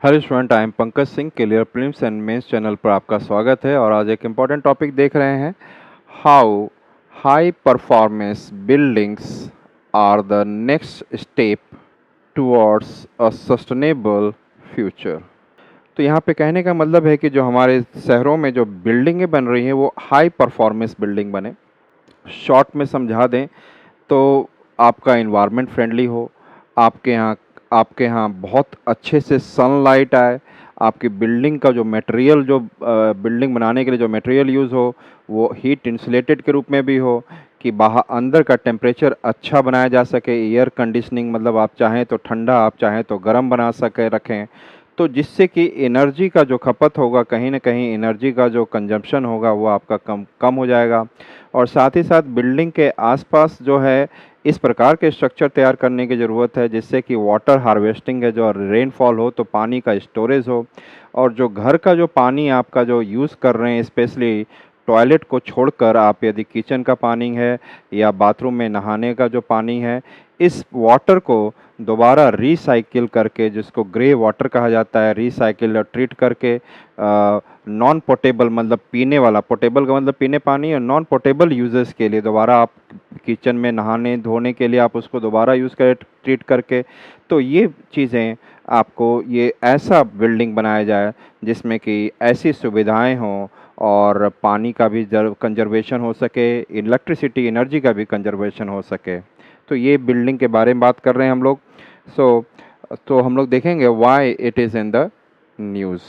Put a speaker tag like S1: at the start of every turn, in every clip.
S1: Hello student, I am Pankaj Singh. Clear prelims and mains channel पर आपका स्वागत है और आज एक इम्पॉर्टेंट टॉपिक देख रहे हैं। How high performance buildings are the next step towards a sustainable future. तो यहाँ पे कहने का मतलब है कि जो हमारे शहरों में जो बिल्डिंगें बन रही हैं वो हाई परफॉर्मेंस बिल्डिंग बने। शॉर्ट में समझा दें तो आपका इन्वायरमेंट फ्रेंडली हो, आपके यहाँ बहुत अच्छे से सनलाइट आए, आपकी बिल्डिंग का जो मटेरियल जो बिल्डिंग बनाने के लिए जो मटेरियल यूज़ हो वो हीट इंसुलेटेड के रूप में भी हो, कि बाहर अंदर का टेम्परेचर अच्छा बनाया जा सके। एयर कंडीशनिंग मतलब आप चाहें तो ठंडा, आप चाहें तो गर्म बना सके रखें, तो जिससे कि एनर्जी का जो खपत होगा, कहीं ना कहीं एनर्जी का जो कंजम्पशन होगा वो आपका कम कम हो जाएगा। और साथ ही साथ बिल्डिंग के आसपास जो है इस प्रकार के स्ट्रक्चर तैयार करने की ज़रूरत है जिससे कि वाटर हार्वेस्टिंग है, जो रेनफॉल हो तो पानी का स्टोरेज हो, और जो घर का जो पानी आपका जो यूज़ कर रहे हैं, स्पेशली टॉयलेट को छोड़कर आप यदि किचन का पानी है या बाथरूम में नहाने का जो पानी है, इस वाटर को दोबारा रिसाइकिल करके, जिसको ग्रे वाटर कहा जाता है, रिसाइकिल और ट्रीट करके नॉन पोटेबल मतलब पीने वाला, पोटेबल का मतलब पीने पानी, और नॉन पोटेबल यूजेस के लिए दोबारा आप किचन में नहाने धोने के लिए आप उसको दोबारा यूज़ करें ट्रीट करके। तो ये चीज़ें आपको, ये ऐसा बिल्डिंग बनाया जाए जिसमें कि ऐसी सुविधाएं हों और पानी का भी कंजर्वेशन हो सके, इलेक्ट्रिसिटी एनर्जी का भी कंजर्वेशन हो सके। तो ये बिल्डिंग के बारे में बात कर रहे हैं हम लोग। सो तो हम लोग देखेंगे why it is in the news.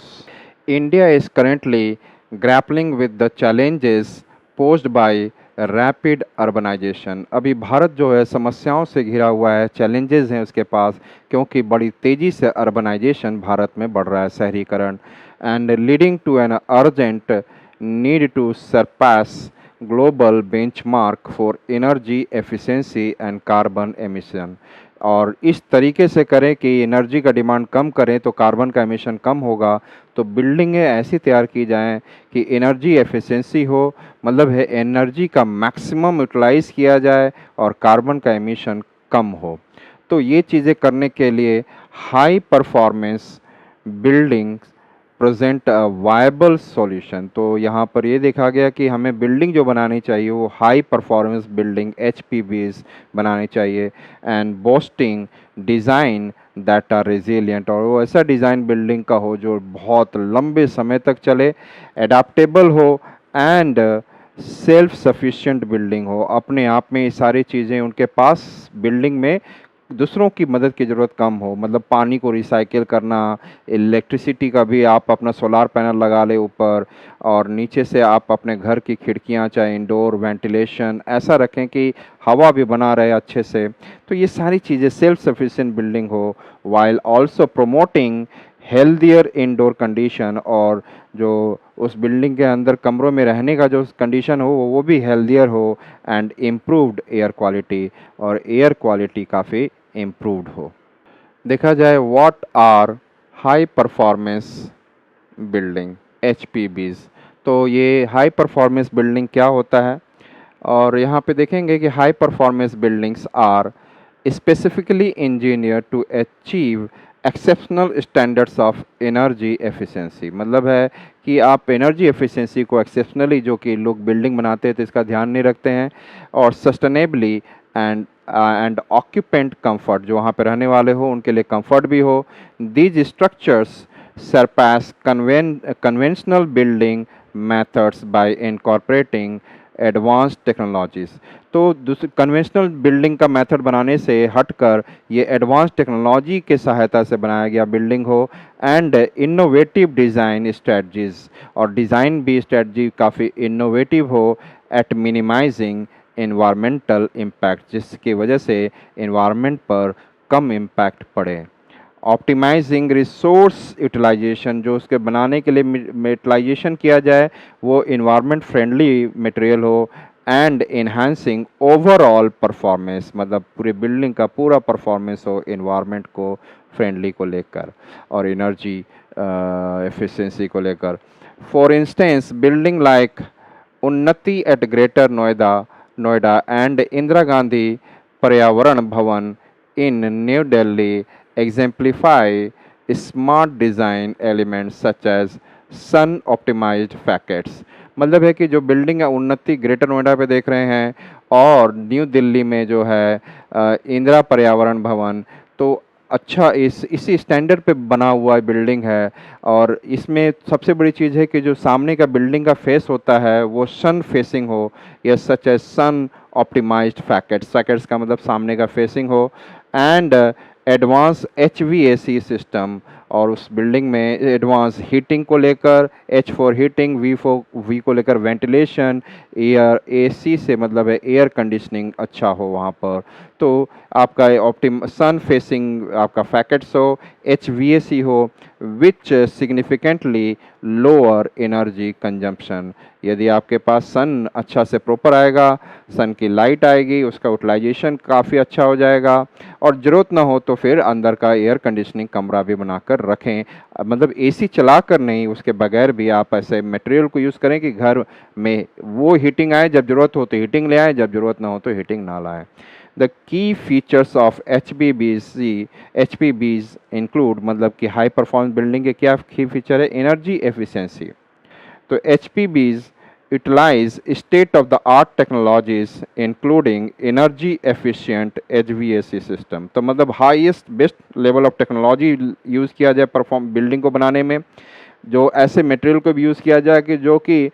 S1: India is currently grappling with the challenges posed by rapid urbanisation. अभी भारत जो है समस्याओं से घिरा हुआ है, चैलेंजेस हैं उसके पास, क्योंकि बड़ी तेज़ी से अर्बनाइजेशन भारत में बढ़ रहा है, शहरीकरण, and leading to an urgent need to surpass global benchmark for energy efficiency and carbon emission. और इस तरीके से करें कि एनर्जी का डिमांड कम करें तो कार्बन का एमिशन कम होगा। तो बिल्डिंगें ऐसी तैयार की जाएं कि एनर्जी एफिशिएंसी हो, मतलब है एनर्जी का मैक्सिमम यूटिलाइज किया जाए और कार्बन का एमिशन कम हो। तो ये चीज़ें करने के लिए high performance building present a viable solution. तो यहाँ पर ये देखा गया कि हमें बिल्डिंग जो बनानी चाहिए वो हाई परफॉर्मेंस बिल्डिंग HPBs बनानी चाहिए, and boosting design that are resilient, और वो ऐसा डिज़ाइन बिल्डिंग का हो जो बहुत लंबे समय तक चले, एडाप्टेबल हो, एंड सेल्फ सफिशिएंट बिल्डिंग हो। अपने आप में ये सारी चीज़ें उनके पास बिल्डिंग में, दूसरों की मदद की ज़रूरत कम हो, मतलब पानी को रिसाइकिल करना, इलेक्ट्रिसिटी का भी आप अपना सोलार पैनल लगा ले ऊपर, और नीचे से आप अपने घर की खिड़कियां चाहे इंडोर वेंटिलेशन ऐसा रखें कि हवा भी बना रहे अच्छे से। तो ये सारी चीज़ें सेल्फ सफिशिएंट बिल्डिंग हो, while also promoting healthier indoor condition, और जो उस बिल्डिंग के अंदर कमरों में रहने का जो कंडीशन हो वो भी हेल्दियर हो, एंड इम्प्रूव्ड एयर क्वालिटी, और एयर क्वालिटी काफ़ी इम्प्रूव्ड हो। देखा जाए what are high performance building HPBs। तो ये हाई परफॉर्मेंस बिल्डिंग क्या होता है, और यहाँ पे देखेंगे कि high performance buildings are specifically engineered to achieve exceptional standards of energy efficiency. मतलब है कि आप एनर्जी एफिशिएंसी को एक्सेप्शनली, जो कि लोग बिल्डिंग बनाते हैं तो इसका ध्यान नहीं रखते हैं, और सस्टेनेबली एंड ऑक्यूपेंट कंफर्ट, जो वहाँ पे रहने वाले हो उनके लिए कंफर्ट भी हो। These structures surpass conventional building methods by incorporating advance technologies. तो दूसरी कन्वेंशनल बिल्डिंग का मेथड बनाने से हटकर ये एडवांस टेक्नोलॉजी के सहायता से बनाया गया बिल्डिंग हो, एंड इनोवेटिव डिज़ाइन स्ट्रेटजीज़, और डिज़ाइन भी स्ट्रेटजी काफ़ी इनोवेटिव हो, एट मिनिमाइजिंग इन्वायरमेंटल इम्पैक्ट, जिसकी वजह से इन्वायरमेंट पर कम इम्पैक्ट पड़े। ऑप्टिमाइजिंग रिसोर्स यूटिलाइजेशन, जो उसके बनाने के लिए यूटिलाइजेशन किया जाए वो इन्वायरमेंट फ्रेंडली मटेरियल हो, एंड इन्हांसिंग ओवरऑल परफॉर्मेंस, मतलब पूरे बिल्डिंग का पूरा परफॉर्मेंस हो इन्वायरमेंट को फ्रेंडली को लेकर और एनर्जी एफिशिएंसी को लेकर। For instance building like Unnati at greater Noida and Indira Gandhi Paryavaran Bhavan in New Delhi exemplify smart design elements such as sun optimized facets. मतलब है कि जो बिल्डिंग है उन्नति ग्रेटर नोएडा पे देख रहे हैं और न्यू दिल्ली में जो है इंदिरा पर्यावरण भवन, तो अच्छा इसी स्टैंडर्ड पे बना हुआ बिल्डिंग है। और इसमें सबसे बड़ी चीज़ है कि जो सामने का बिल्डिंग का फेस होता है वो सन फेसिंग हो, या सच एज सन ऑप्टिमाइज्ड फैकेट्स, फैकेट्स का मतलब सामने का फेसिंग हो। एंड एडवांस HVAC सिस्टम, और उस बिल्डिंग में एडवांस हीटिंग को लेकर, H फॉर हीटिंग, V को लेकर वेंटिलेशन, एयर AC से मतलब है एयर कंडीशनिंग अच्छा हो वहाँ पर। तो आपका सन फेसिंग आपका फैकेट्स हो, HVAC हो, विच सिग्निफिकेंटली लोअर एनर्जी कंजम्पशन। यदि आपके पास सन अच्छा से प्रॉपर आएगा, सन की लाइट आएगी, उसका यूटिलाइजेशन काफ़ी अच्छा हो जाएगा। और ज़रूरत ना हो तो फिर अंदर का एयर कंडीशनिंग कमरा भी बनाकर रखें, मतलब AC चला कर नहीं, उसके बगैर भी आप ऐसे मटेरियल को यूज़ करें कि घर में वो हीटिंग आए, जब ज़रूरत हो तो हीटिंग ले आए, जब ज़रूरत ना हो तो हीटिंग ना लाएं। The key features of HPBs include, मतलब कि हाई परफॉर्मेंस बिल्डिंग के क्या की फीचर है? Energy efficiency. तो HPBs utilize state-of-the-art technologies including energy efficient HVAC system। तो मतलब highest best level of technology use किया जाए परफॉर्म बिल्डिंग को बनाने में, जो ऐसे मटेरियल को भी यूज़ किया जाए कि जो कि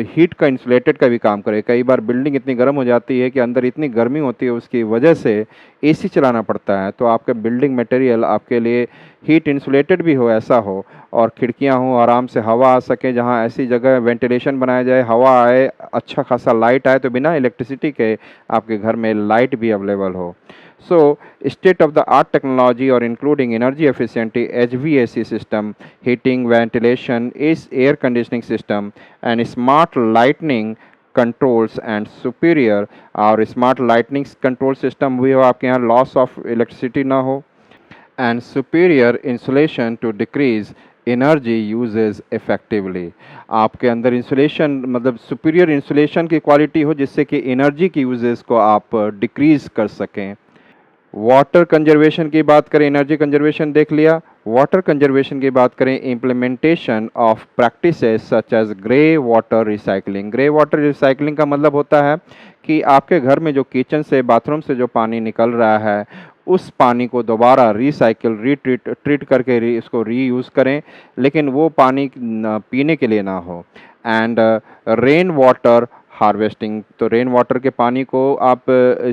S1: हीट का इंसुलेटेड का भी काम करे। कई बार बिल्डिंग इतनी गर्म हो जाती है कि अंदर इतनी गर्मी होती है, उसकी वजह से AC चलाना पड़ता है। तो आपका बिल्डिंग मटेरियल आपके लिए हीट इंसुलेटेड भी हो, ऐसा हो, और खिड़कियां हों, आराम से हवा आ सके, जहां ऐसी जगह वेंटिलेशन बनाया जाए, हवा आए, अच्छा खासा लाइट आए, तो बिना इलेक्ट्रिसिटी के आपके घर में लाइट भी अवेलेबल हो। So, state of the art technology or including energy efficient HVAC system, heating, ventilation, is air conditioning system, and smart lighting controls and superior, और स्मार्ट लाइटनिंग कंट्रोल सिस्टम भी हो, आपके यहाँ लॉस ऑफ इलेक्ट्रिसिटी ना हो, and superior insulation to decrease energy usage effectively. आपके अंदर insulation, मतलब सुपीरियर इंसुलेशन की क्वालिटी हो जिससे कि एनर्जी की यूजेस को आप डिक्रीज कर सकें। वाटर कंजर्वेशन की बात करें, एनर्जी कंजर्वेशन देख लिया। वाटर कंजर्वेशन की बात करें, implementation of practices such as grey water recycling. Grey water recycling का मतलब होता है कि आपके घर में जो किचन से, बाथरूम से जो पानी निकल रहा है, उस पानी को दोबारा रिसाइकिल, ट्रीट करके इसको रीयूज़ करें, लेकिन वो पानी पीने के लिए ना हो। एंड रेन वाटर हार्वेस्टिंग, तो रेन वाटर के पानी को आप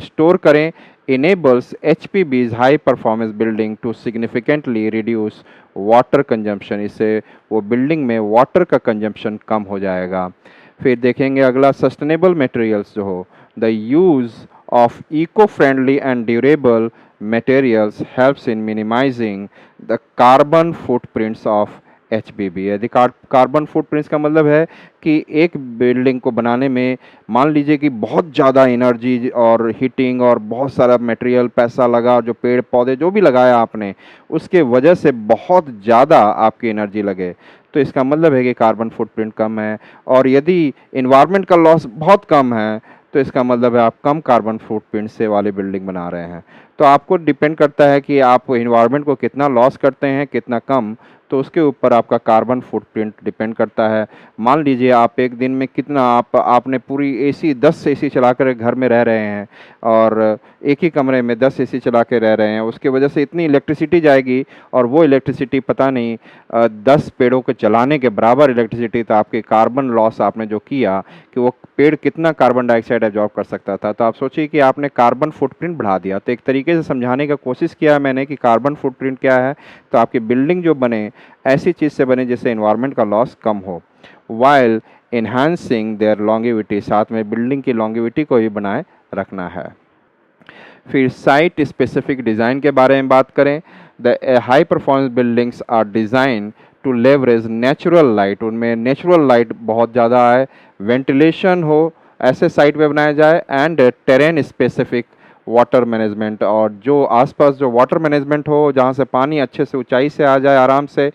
S1: स्टोर करें, enables HPB's high performance building to significantly reduce water consumption। इससे वो बिल्डिंग में वाटर का कंजम्पशन कम हो जाएगा। फिर देखेंगे अगला, सस्टेनेबल मटेरियल्स जो हो, the use of eco friendly and durable materials helps in minimizing the carbon footprints of HPB। यदि कार्बन फुटप्रिंट्स का मतलब है कि एक बिल्डिंग को बनाने में मान लीजिए कि बहुत ज़्यादा एनर्जी और हीटिंग और बहुत सारा मटेरियल पैसा लगा, जो पेड़ पौधे जो भी लगाया आपने, उसके वजह से बहुत ज़्यादा आपकी एनर्जी लगे, तो इसका मतलब है कि कार्बन फुटप्रिंट कम है। और यदि इन्वायरमेंट का लॉस बहुत कम है, तो इसका मतलब है आप कम कार्बन फुटप्रिंट से वाली बिल्डिंग बना रहे हैं। तो आपको डिपेंड करता है कि आप इन्वायरमेंट को कितना लॉस करते हैं, कितना कम, तो उसके ऊपर आपका कार्बन फुटप्रिंट डिपेंड करता है। मान लीजिए आप एक दिन में कितना आपने पूरी AC 10 AC चलाकर घर में रह रहे हैं, और एक ही कमरे में 10 AC चला के रह रहे हैं, उसके वजह से इतनी इलेक्ट्रिसिटी जाएगी, और वो इलेक्ट्रिसिटी पता नहीं 10 पेड़ों को जलाने के बराबर इलेक्ट्रिसिटी। तो आपके कार्बन लॉस आपने जो किया कि वो पेड़ कितना कार्बन डाइऑक्साइड एब्जॉर्ब कर सकता था, तो आप सोचिए कि आपने कार्बन फुटप्रिंट बढ़ा दिया। तो एक तरीके से समझाने का कोशिश किया है मैंने कि कार्बन फुटप्रिंट क्या है। तो आपकी बिल्डिंग जो बने ऐसी चीज़ से बने जिससे इन्वायरमेंट का लॉस कम हो, वाइल इन्हांसिंग देयर लॉन्गेविटी, साथ में बिल्डिंग की लॉन्गेविटी को भी बनाए रखना है। फिर साइट स्पेसिफिक डिज़ाइन के बारे में बात करें, the high performance buildings are designed to leverage natural light, उनमें नेचुरल लाइट बहुत ज़्यादा है, वेंटिलेशन हो, ऐसे साइट पे बनाया जाए, and terrain specific water management, और जो आसपास जो वाटर मैनेजमेंट हो, जहाँ से पानी अच्छे से ऊंचाई से आ जाए आराम से,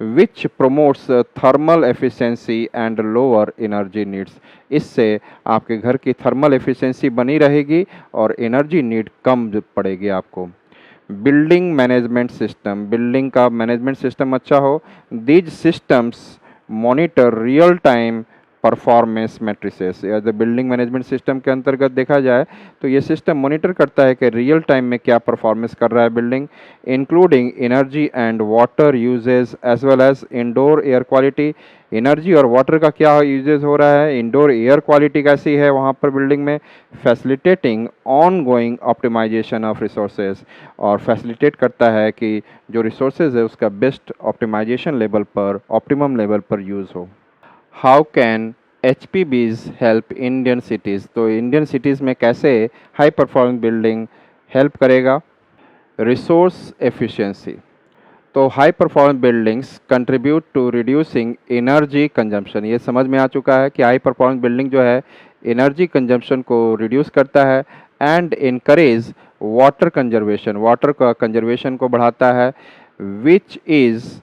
S1: which promotes thermal efficiency and lower energy needs. इससे आपके घर की थर्मल एफिशिएंसी बनी रहेगी और एनर्जी नीड कम पड़ेगी आपको। बिल्डिंग मैनेजमेंट सिस्टम, बिल्डिंग का मैनेजमेंट सिस्टम अच्छा हो। These systems monitor real time performance matrices. या द बिल्डिंग मैनेजमेंट सिस्टम के अंतर्गत देखा जाए तो ये सिस्टम मॉनिटर करता है कि रियल टाइम में क्या परफॉर्मेंस कर रहा है building, including energy and water usage as well as indoor air quality. Energy और वाटर का क्या यूजेज हो रहा है, इंडोर एयर क्वालिटी कैसी है वहाँ पर बिल्डिंग में, facilitating ongoing optimisation of resources, और फैसिलिटेट करता है कि जो रिसोर्सेज है उसका बेस्ट ऑप्टिमाइजेशन लेवल पर, ऑप्टिमम लेवल पर यूज़ हो। How can HPBs help Indian cities, तो इंडियन सिटीज़ में कैसे हाई परफॉर्मेंस बिल्डिंग हेल्प करेगा। रिसोर्स एफिशिएंसी, तो high performance buildings contribute to reducing energy consumption. ये समझ में आ चुका है कि हाई परफॉर्मेंस बिल्डिंग जो है एनर्जी कंजम्पशन को रिड्यूस करता है and encourage water conservation, water का कंजर्वेशन को बढ़ाता है, which is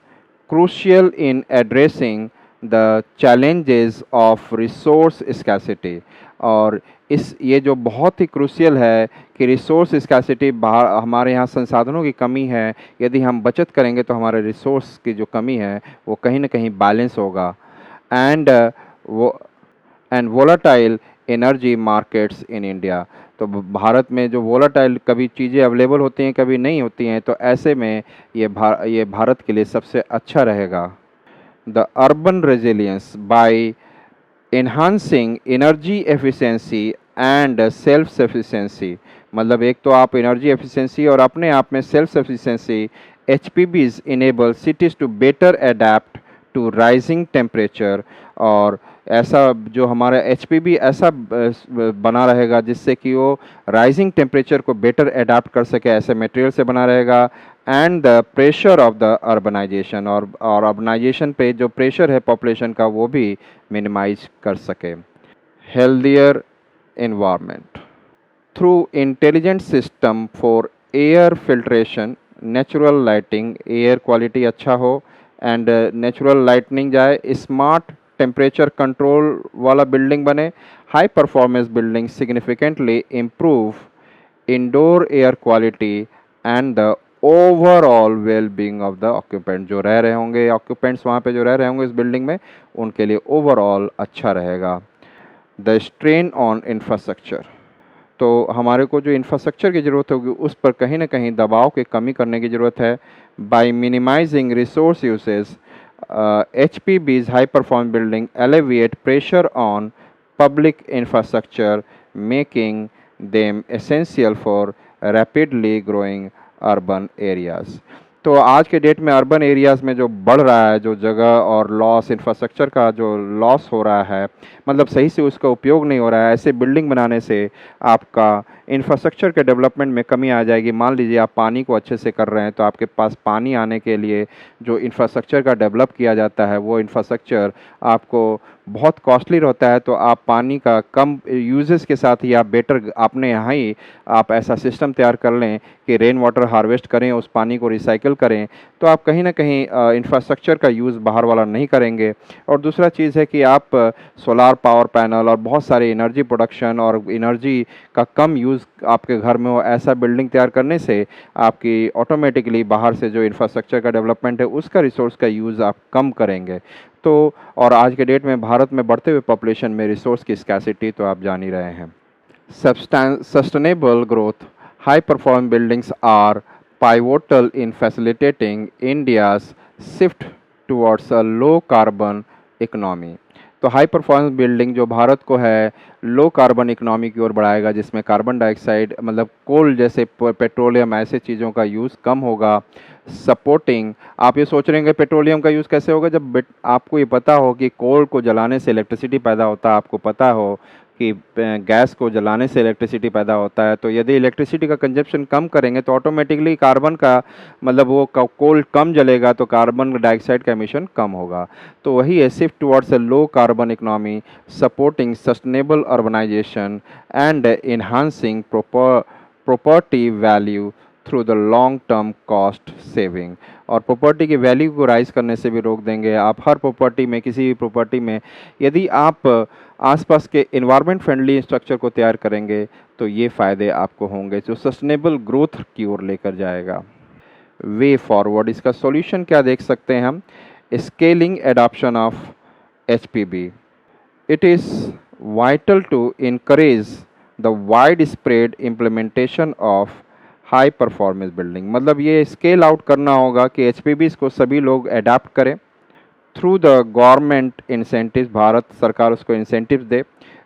S1: crucial in addressing the challenges of resource scarcity. और इस ये जो बहुत ही क्रूशियल है कि रिसोर्स स्कैसिटी, हमारे यहाँ संसाधनों की कमी है, यदि हम बचत करेंगे तो हमारे रिसोर्स की जो कमी है वो कहीं ना कहीं बैलेंस होगा। एंड वो and volatile energy markets in India, तो भारत में जो वोलाटाइल कभी चीज़ें अवेलेबल होती हैं कभी नहीं होती हैं, तो ऐसे में ये भारत के लिए सबसे अच्छा रहेगा। The urban resilience bye enhancing energy efficiency and self sufficiency, मतलब एक तो आप एनर्जी एफिशिएंसी और अपने आप में self sufficiency. HPBs enable cities to better adapt to rising temperature, और ऐसा जो हमारा HPB ऐसा बना रहेगा जिससे कि वो राइजिंग टेम्परेचर को बेटर अडेप्ट कर सके, ऐसे मटेरियल से बना रहेगा। And the pressure of the urbanisation, और अर्बनाइजेशन पे जो प्रेशर है पॉपुलेशन का वो भी मिनिमाइज कर सके। Healthier environment through intelligent system for air filtration, natural lighting, air quality अच्छा हो एंड नेचुरल लाइटनिंग जाए, स्मार्ट टेम्परेचर कंट्रोल वाला बिल्डिंग बने। High performance building significantly improve indoor air quality and the overall well being of the occupant, जो रह रहे होंगे occupants वहाँ पे जो रह रहे होंगे इस बिल्डिंग में, उनके लिए ओवरऑल अच्छा रहेगा। द स्ट्रेन ऑन इंफ्रास्ट्रक्चर, तो हमारे को जो इंफ्रास्ट्रक्चर की ज़रूरत होगी उस पर कहीं ना कहीं दबाव की कमी करने की ज़रूरत है। By minimising resource usage, HPBs high performance building alleviate pressure on public infrastructure, making them essential for rapidly growing urban areas. तो आज के डेट में अर्बन एरियाज़ में जो बढ़ रहा है, जो जगह और लॉस, इंफ्रास्ट्रक्चर का जो लॉस हो रहा है, मतलब सही से उसका उपयोग नहीं हो रहा है, ऐसे बिल्डिंग बनाने से आपका इंफ्रास्ट्रक्चर के डेवलपमेंट में कमी आ जाएगी। मान लीजिए आप पानी को अच्छे से कर रहे हैं तो आपके पास पानी आने के लिए जो इंफ्रास्ट्रक्चर का डेवलप किया जाता है वो इंफ्रास्ट्रक्चर आपको बहुत कॉस्टली रहता है, तो आप पानी का कम यूजेस के साथ ही आप बेटर अपने यहाँ ही आप ऐसा सिस्टम तैयार कर लें कि रेन वाटर हार्वेस्ट करें, उस पानी को रिसाइकिल करें, तो आप कहीं ना कहीं इंफ्रास्ट्रक्चर का यूज़ बाहर वाला नहीं करेंगे। और दूसरा चीज़ है कि आप सोलार पावर पैनल और बहुत सारे एनर्जी प्रोडक्शन और एनर्जी का कम यूज़ आपके घर में हो, ऐसा बिल्डिंग तैयार करने से आपकी ऑटोमेटिकली बाहर से जो इंफ्रास्ट्रक्चर का डेवलपमेंट है उसका रिसोर्स का यूज़ आप कम करेंगे। तो और आज के डेट में भारत में बढ़ते हुए पॉपुलेशन में रिसोर्स की स्कैसिटी तो आप जान ही रहे हैं। Sustainable growth, high performing buildings are pivotal in facilitating India's shift towards a low carbon economy। तो हाई परफॉर्मेंस बिल्डिंग जो भारत को है लो कार्बन इकोनॉमी की ओर बढ़ाएगा, जिसमें कार्बन डाइऑक्साइड मतलब कोल जैसे पेट्रोलियम ऐसे चीज़ों का यूज़ कम होगा। सपोर्टिंग, आप ये सोच रहे हैं पेट्रोलियम का यूज़ कैसे होगा, जब आपको ये पता हो कि कोल को जलाने से इलेक्ट्रिसिटी पैदा होता है, आपको पता हो कि गैस को जलाने से इलेक्ट्रिसिटी पैदा होता है, तो यदि इलेक्ट्रिसिटी का कंजप्शन कम करेंगे तो ऑटोमेटिकली कार्बन का मतलब वो कोल कम जलेगा तो कार्बन डाइऑक्साइड का एमिशन कम होगा। तो वही है shift towards a low carbon economy, supporting sustainable urbanisation and enhancing property value through the long term cost saving. और प्रॉपर्टी की वैल्यू को राइज करने से भी रोक देंगे। आप हर प्रॉपर्टी में, किसी भी प्रॉपर्टी में यदि आप आसपास के इन्वायरमेंट फ्रेंडली स्ट्रक्चर को तैयार करेंगे तो ये फ़ायदे आपको होंगे जो सस्टेनेबल ग्रोथ की ओर लेकर जाएगा। वे फॉरवर्ड, इसका सॉल्यूशन क्या देख सकते हैं हम? Scaling adoption of HPB। It is vital to encourage the widespread implementation of high performance building. मतलब ये स्केल आउट करना होगा कि HPBs को सभी लोग अडाप्ट करें through the government incentive, Bharat सरकार उसको इंसेंटिव दे,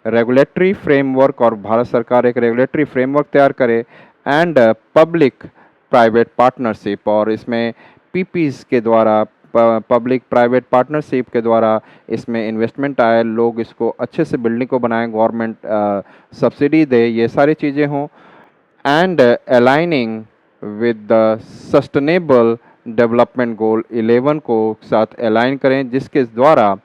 S1: रेगुलेटरी फ्रेमवर्क, और भारत सरकार एक रेगुलेटरी फ्रेमवर्क तैयार करे, एंड पब्लिक प्राइवेट पार्टनरशिप, और इसमें पीपीज के द्वारा, पब्लिक प्राइवेट पार्टनरशिप के द्वारा इसमें इन्वेस्टमेंट आए, लोग इसको अच्छे से बिल्डिंग को बनाएं, गवर्नमेंट सब्सिडी दे, ये सारी चीज़ें हों, and aligning with the sustainable development goal 11 को साथ अलाइन करें, जिसके द्वारा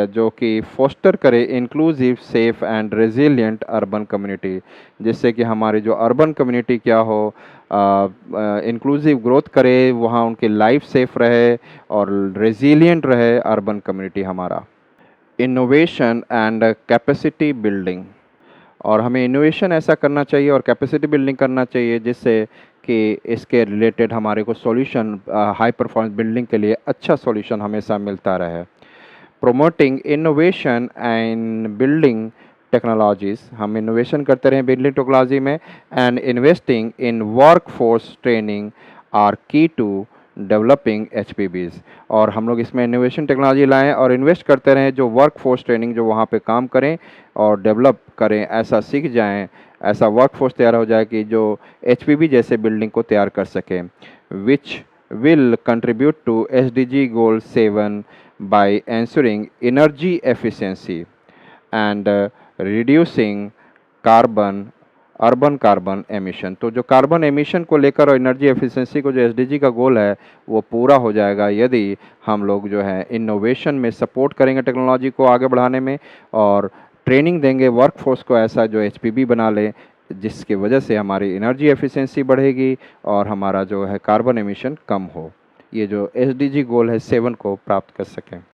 S1: जो कि फोस्टर करे inclusive, safe and resilient urban community, जिससे कि हमारी जो अर्बन कम्युनिटी क्या हो, इंक्लूसिव ग्रोथ करे, वहाँ उनकी लाइफ सेफ रहे और रेजिलिएंट रहे अर्बन कम्युनिटी हमारा। इनोवेशन एंड कैपेसिटी बिल्डिंग, और हमें इनोवेशन ऐसा करना चाहिए और कैपेसिटी बिल्डिंग करना चाहिए जिससे कि इसके रिलेटेड हमारे को सॉल्यूशन, हाई परफॉर्मेंस बिल्डिंग के लिए अच्छा सॉल्यूशन हमेशा मिलता रहे। Promoting innovation and building technologies, हम इनोवेशन करते रहें बिल्डिंग टेक्नोलॉजी में, and investing in workforce training are key to developing HPBs। और हम लोग इसमें इनोवेशन टेक्नोलॉजी लाएं और इन्वेस्ट करते रहें, जो वर्कफोर्स ट्रेनिंग जो वहाँ पे काम करें और डेवलप करें, ऐसा सीख जाएं, ऐसा वर्कफोर्स तैयार हो जाए कि जो HPB जैसे बिल्डिंग को तैयार कर सकें, विच will contribute to SDG Goal 7 by ensuring energy efficiency and reducing urban carbon emission. तो जो कार्बन एमिशन को लेकर और एनर्जी एफिशिएंसी को जो SDG का गोल है वो पूरा हो जाएगा यदि हम लोग जो है इनोवेशन में सपोर्ट करेंगे टेक्नोलॉजी को आगे बढ़ाने में, और ट्रेनिंग देंगे वर्कफोर्स को ऐसा जो HPB बना ले, जिसकी वजह से हमारी एनर्जी एफिशिएंसी बढ़ेगी और हमारा जो है कार्बन एमिशन कम हो, ये जो SDG गोल है 7 को प्राप्त कर सकें।